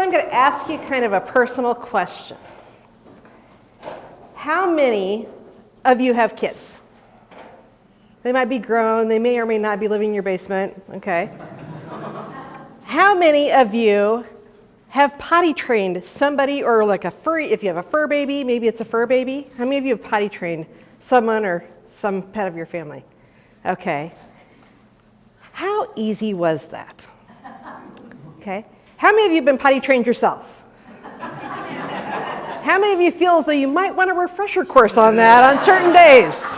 I'm going to ask you kind of a personal question. How many of you have kids? They might be grown, they may or may not be living in your basement, okay? How many of you have potty trained somebody, or like a furry, if you have a fur baby, maybe it's a fur baby? How many of you have potty trained someone or some pet of your family? Okay. How easy was that? Okay. How many of you have been potty trained yourself? How many of you feel as though you might want a refresher course on that on certain days?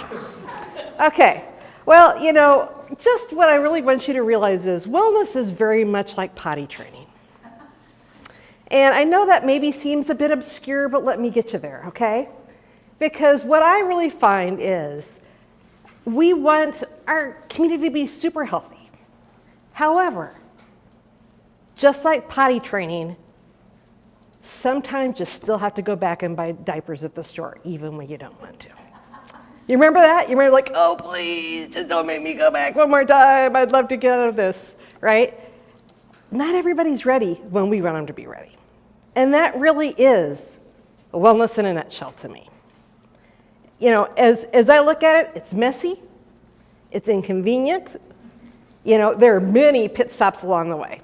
Okay. Well, you know, just what I really want you to realize is wellness is very much like potty training. And I know that maybe seems a bit obscure, but let me get you there, okay? Because what I really find is we want our community to be super healthy. However, just like potty training, sometimes you still have to go back and buy diapers at the store, even when you don't want to. You remember that? You remember like, oh, please, just don't make me go back one more time. I'd love to get out of this, right? Not everybody's ready when we want them to be ready. And that really is wellness in a nutshell to me. You know, as I look at it, it's messy, it's inconvenient. You know, there are many pit stops along the way.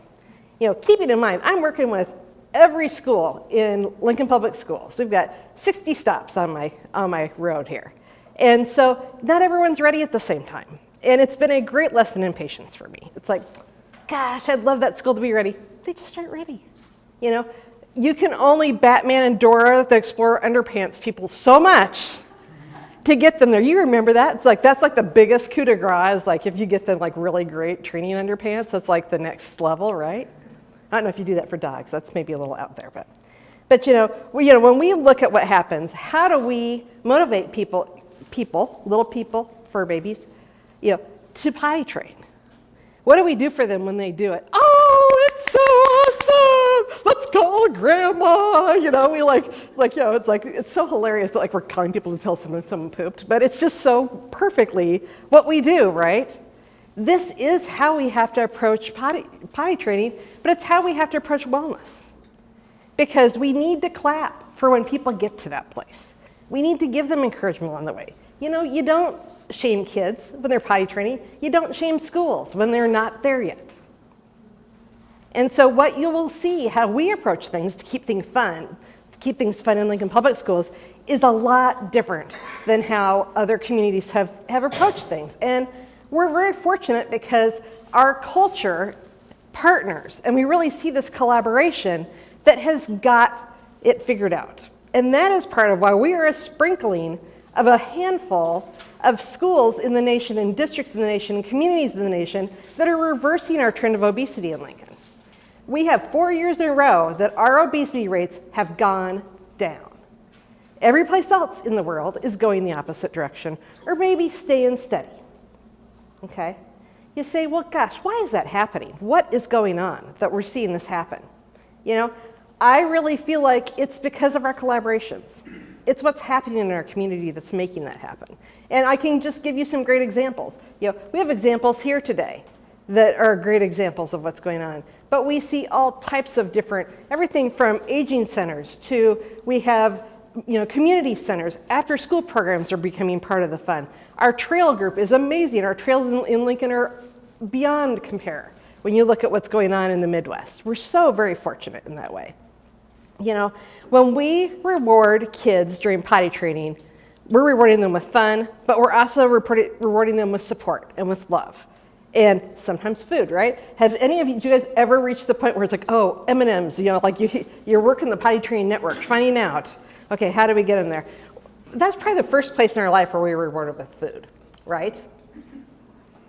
You know, keeping in mind, I'm working with every school in Lincoln Public Schools. We've got 60 stops on my road here. And so not everyone's ready at the same time. And it's been a great lesson in patience for me. It's like, gosh, I'd love that school to be ready. They just aren't ready. You know, you can only Batman and Dora the Explorer underpants people so much to get them there. You remember that? It's like, that's like the biggest coup de grace is like if you get them like really great training underpants, that's like the next level, right? I don't know if you do that for dogs. That's maybe a little out there, but you know, when we look at what happens, how do we motivate people, little people, fur babies, you know, to potty train? What do we do for them when they do it? Oh, it's so awesome! Let's call grandma. You know, we like you know, it's like it's so hilarious that like we're calling people to tell someone pooped, but it's just so perfectly what we do, right? This is how we have to approach potty training, but it's how we have to approach wellness. Because we need to clap for when people get to that place. We need to give them encouragement on the way. You know, you don't shame kids when they're potty training. You don't shame schools when they're not there yet. And so what you will see, how we approach things to keep things fun in Lincoln Public Schools, is a lot different than how other communities have approached things. And we're very fortunate because our culture partners, and we really see this collaboration that has got it figured out. And that is part of why we are a sprinkling of a handful of schools in the nation, and districts in the nation, and communities in the nation that are reversing our trend of obesity in Lincoln. We have 4 years in a row that our obesity rates have gone down. Every place else in the world is going the opposite direction, or maybe staying steady. Okay? You say, well, gosh, why is that happening? What is going on that we're seeing this happen? You know, I really feel like it's because of our collaborations. It's what's happening in our community that's making that happen. And I can just give you some great examples. You know, we have examples here today that are great examples of what's going on. But we see all types of different, everything from aging centers to we have, you know, community centers. After school programs are becoming part of the fun. Our trail group is amazing. Our trails in Lincoln are beyond compare when you look at what's going on in the Midwest. We're so very fortunate in that way. You know, when we reward kids during potty training, we're rewarding them with fun, but we're also rewarding them with support and with love. And sometimes food, right? Have any of you guys ever reached the point where it's like, oh, M&Ms, you know, like you're working the potty training network, finding out, okay, how do we get in there? That's probably the first place in our life where we were rewarded with food, right?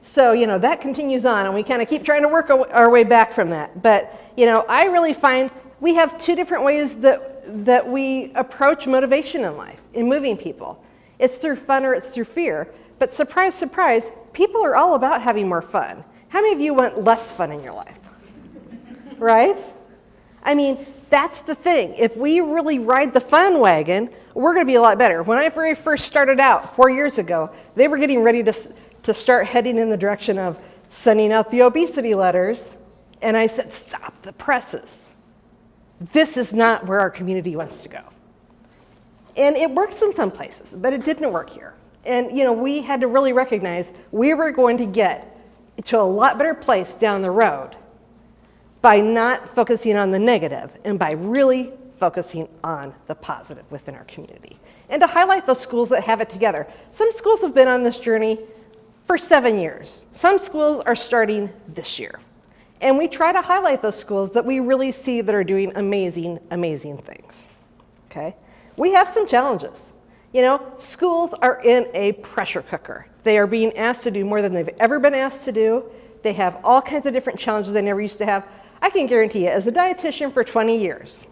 So, you know, that continues on, and we kind of keep trying to work our way back from that. But, you know, I really find we have two different ways that we approach motivation in life, in moving people. It's through fun or it's through fear. But surprise, surprise, people are all about having more fun. How many of you want less fun in your life? Right? I mean, that's the thing. If we really ride the fun wagon, we're going to be a lot better. When I very first started out 4 years ago, they were getting ready to start heading in the direction of sending out the obesity letters. And I said, stop the presses. this is not where our community wants to go. And it works in some places, but it didn't work here. And we had to really recognize we were going to get to a lot better place down the road by not focusing on the negative and by really focusing on the positive within our community. And to highlight those schools that have it together. Some schools have been on this journey for 7 years. Some schools are starting this year. And we try to highlight those schools that we really see that are doing amazing, amazing things. Okay? We have some challenges. Schools are in a pressure cooker. They are being asked to do more than they've ever been asked to do. They have all kinds of different challenges they never used to have. I can guarantee you, as a dietitian for 20 years,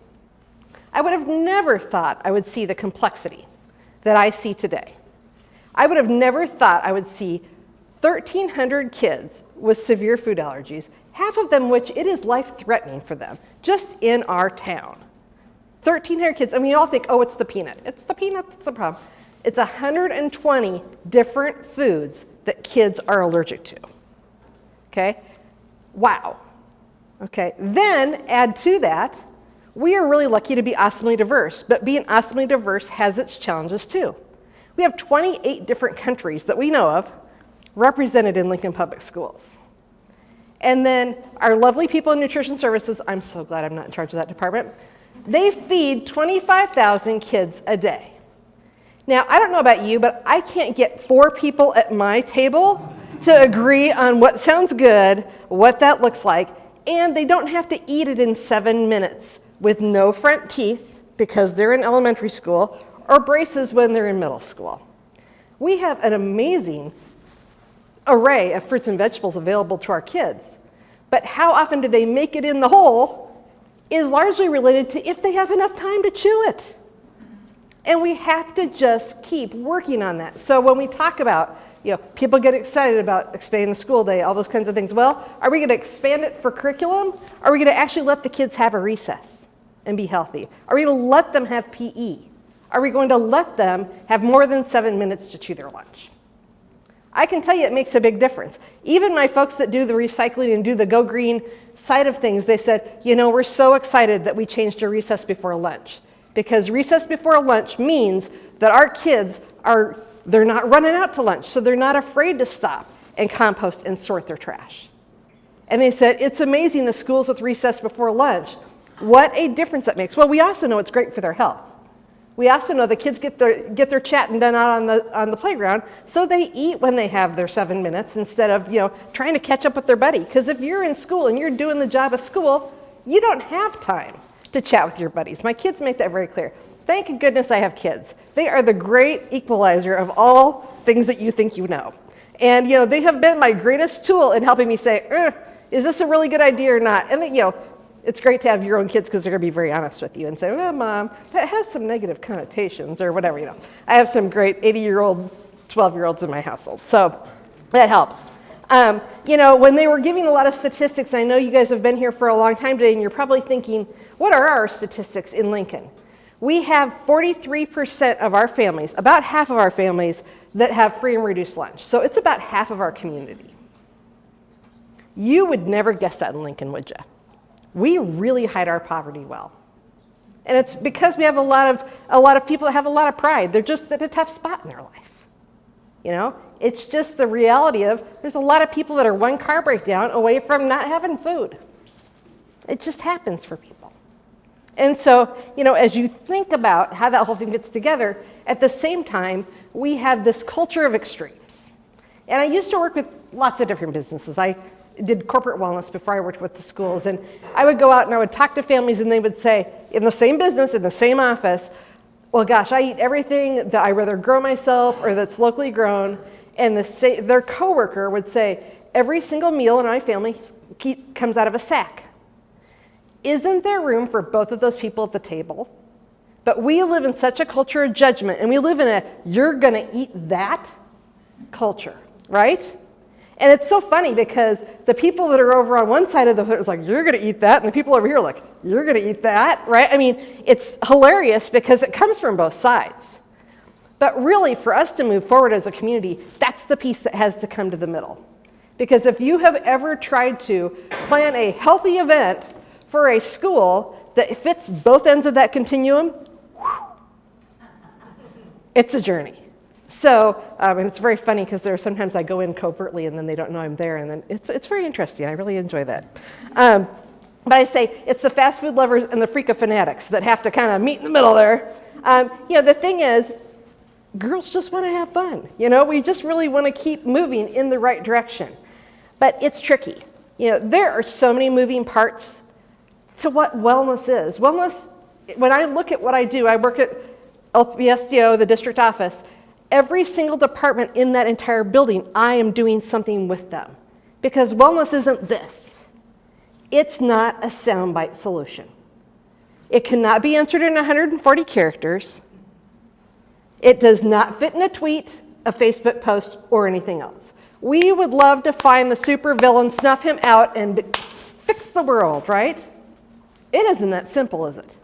I would have never thought I would see the complexity that I see today. I would have never thought I would see 1,300 kids with severe food allergies, half of them which it is life-threatening for them, just in our town. 1,300 kids, and we all think, oh, it's the peanut. It's the peanut that's the problem. It's 120 different foods that kids are allergic to. Okay? Wow. Okay, then add to that, we are really lucky to be awesomely diverse, but being awesomely diverse has its challenges too. We have 28 different countries that we know of represented in Lincoln Public Schools. And then our lovely people in nutrition services, I'm so glad I'm not in charge of that department, they feed 25,000 kids a day. Now, I don't know about you, but I can't get 4 people at my table to agree on what sounds good, what that looks like, and they don't have to eat it in 7 minutes with no front teeth because they're in elementary school, or braces when they're in middle school. We have an amazing array of fruits and vegetables available to our kids, but how often do they make it in the hole is largely related to if they have enough time to chew it. And we have to just keep working on that. So when we talk about, people get excited about expanding the school day, all those kinds of things. Well, are we going to expand it for curriculum? Are we going to actually let the kids have a recess and be healthy? Are we going to let them have PE? Are we going to let them have more than 7 minutes to chew their lunch? I can tell you it makes a big difference. Even my folks that do the recycling and do the Go Green side of things, they said, we're so excited that we changed to recess before lunch. Because recess before lunch means that our kids they're not running out to lunch, so they're not afraid to stop and compost and sort their trash. And they said, it's amazing the schools with recess before lunch, what a difference that makes. Well, we also know it's great for their health. We also know the kids get their chatting done out on the playground, so they eat when they have their 7 minutes instead of trying to catch up with their buddy. Because if you're in school and you're doing the job of school, you don't have time to chat with your buddies. My kids make that very clear. Thank goodness I have kids. They are the great equalizer of all things that you think you know. And they have been my greatest tool in helping me say, is this a really good idea or not? And then, it's great to have your own kids because they're going to be very honest with you and say, well, Mom, that has some negative connotations or whatever, I have some great 80-year-old, 12-year-olds in my household, so that helps. When they were giving a lot of statistics, I know you guys have been here for a long time today, and you're probably thinking, what are our statistics in Lincoln? We have 43% of our families, about half of our families, that have free and reduced lunch. So it's about half of our community. You would never guess that in Lincoln, would you? We really hide our poverty well. And it's because we have a lot of people that have a lot of pride. They're just at a tough spot in their life. It's just the reality of there's a lot of people that are one car breakdown away from not having food. It just happens for people. And so, as you think about how that whole thing gets together, at the same time, we have this culture of extremes. And I used to work with lots of different businesses. I did corporate wellness before I worked with the schools, and I would go out and I would talk to families, and they would say, in the same business, in the same office, well, gosh, I eat everything that I rather grow myself or that's locally grown, and their coworker would say, every single meal in my family comes out of a sack. Isn't there room for both of those people at the table? But we live in such a culture of judgment, and we live in a you're going to eat that culture, right? And it's so funny because the people that are over on one side of the hood is like, you're going to eat that, and the people over here are like, you're going to eat that, right? I mean, it's hilarious because it comes from both sides. But really, for us to move forward as a community, that's the piece that has to come to the middle. Because if you have ever tried to plan a healthy event for a school that fits both ends of that continuum, it's a journey. So, and it's very funny because there are sometimes I go in covertly and then they don't know I'm there, and then it's very interesting. I really enjoy that. But I say it's the fast food lovers and the freaka fanatics that have to kind of meet in the middle there. The thing is, girls just want to have fun. We just really want to keep moving in the right direction. But it's tricky. There are so many moving parts to what wellness is. Wellness, when I look at what I do, I work at LPSDO, the district office. Every single department in that entire building, I am doing something with them. Because wellness isn't this. It's not a soundbite solution. It cannot be answered in 140 characters. It does not fit in a tweet, a Facebook post, or anything else. We would love to find the super villain, snuff him out, and fix the world, right? It isn't that simple, is it?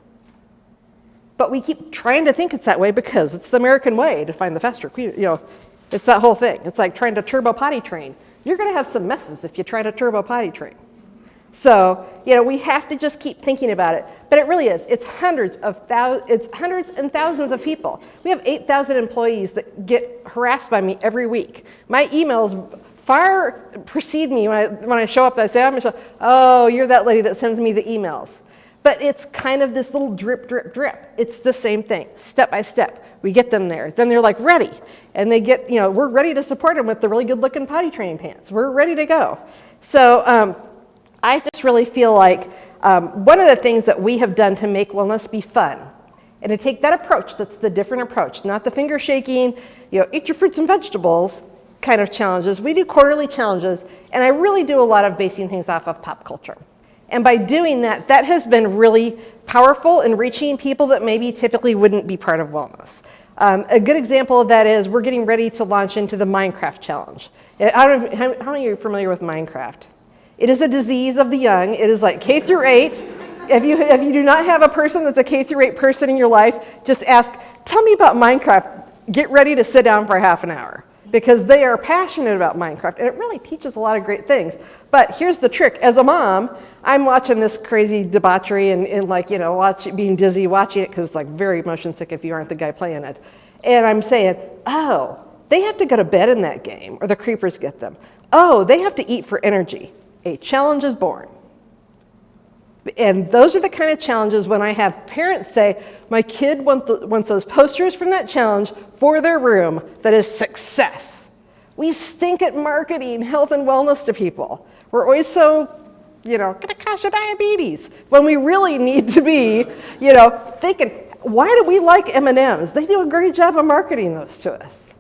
But we keep trying to think it's that way because it's the American way to find the faster, it's that whole thing. It's like trying to turbo potty train. You're going to have some messes if you try to turbo potty train. So, we have to just keep thinking about it. But it really is. It's hundreds and thousands of people. We have 8,000 employees that get harassed by me every week. My emails far precede me when I show up. I say, oh, you're that lady that sends me the emails. But it's kind of this little drip, drip, drip. It's the same thing, step by step. We get them there. Then they're like ready. And they get, we're ready to support them with the really good looking potty training pants. We're ready to go. So I just really feel like one of the things that we have done to make wellness be fun, and to take that approach that's the different approach, not the finger shaking, eat your fruits and vegetables kind of challenges. We do quarterly challenges, and I really do a lot of basing things off of pop culture. And by doing that, that has been really powerful in reaching people that maybe typically wouldn't be part of wellness. A good example of that is we're getting ready to launch into the Minecraft challenge. How many of you are familiar with Minecraft? It is a disease of the young. It is like K through 8. If you do not have a person that's a K through 8 person in your life, just ask, tell me about Minecraft. Get ready to sit down for half an hour. Because they are passionate about Minecraft, and it really teaches a lot of great things. But here's the trick. As a mom, I'm watching this crazy debauchery and being dizzy watching it because it's like very motion sick if you aren't the guy playing it. And I'm saying, oh, they have to go to bed in that game, or the creepers get them. Oh, they have to eat for energy. A challenge is born. And those are the kind of challenges when I have parents say, my kid wants those posters from that challenge for their room, that is success. We stink at marketing health and wellness to people. We're always so, gonna cause you diabetes, when we really need to be, thinking, why do we like M&Ms? They do a great job of marketing those to us.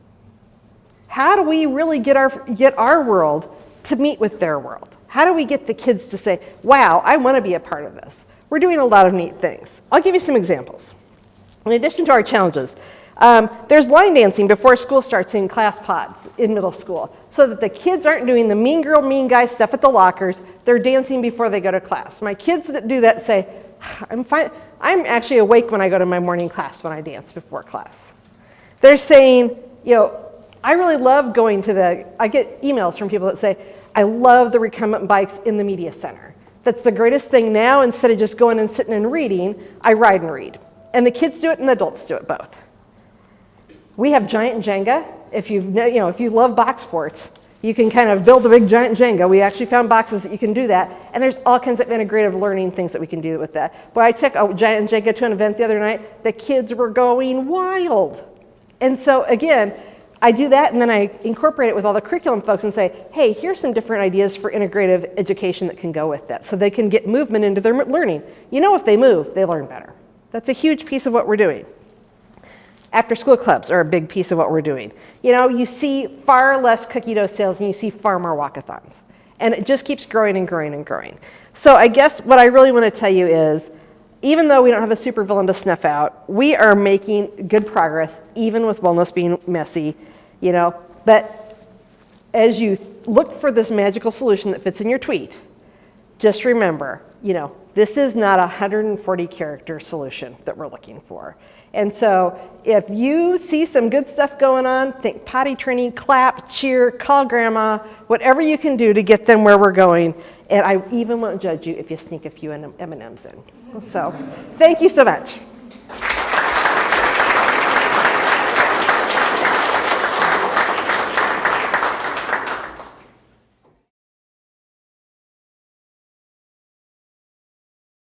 How do we really get our world to meet with their world? How do we get the kids to say, wow, I want to be a part of this? We're doing a lot of neat things. I'll give you some examples. In addition to our challenges, there's line dancing before school starts in class pods in middle school, so that the kids aren't doing the mean girl, mean guy stuff at the lockers. They're dancing before they go to class. My kids that do that say, I'm fine. I'm actually awake when I go to my morning class when I dance before class. They're saying, I really love going to I get emails from people that say, I love the recumbent bikes in the media center. That's the greatest thing now. Instead of just going and sitting and reading, I ride and read. And the kids do it and the adults do it both. We have giant Jenga. If you love box sports, you can kind of build a big giant Jenga. We actually found boxes that you can do that. And there's all kinds of integrative learning things that we can do with that. But I took a giant Jenga to an event the other night. The kids were going wild. And so again, I do that, and then I incorporate it with all the curriculum folks and say, hey, here's some different ideas for integrative education that can go with that, so they can get movement into their learning. If they move, they learn better. That's a huge piece of what we're doing. After school clubs are a big piece of what we're doing. You see far less cookie dough sales, and you see far more walkathons. And it just keeps growing and growing and growing. So I guess what I really want to tell you is, even though we don't have a super villain to snuff out, we are making good progress, even with wellness being messy, But as you look for this magical solution that fits in your tweet, just remember, this is not a 140 character solution that we're looking for. And so if you see some good stuff going on, think potty training, clap, cheer, call grandma, whatever you can do to get them where we're going. And I even won't judge you if you sneak a few M&Ms in. So thank you so much.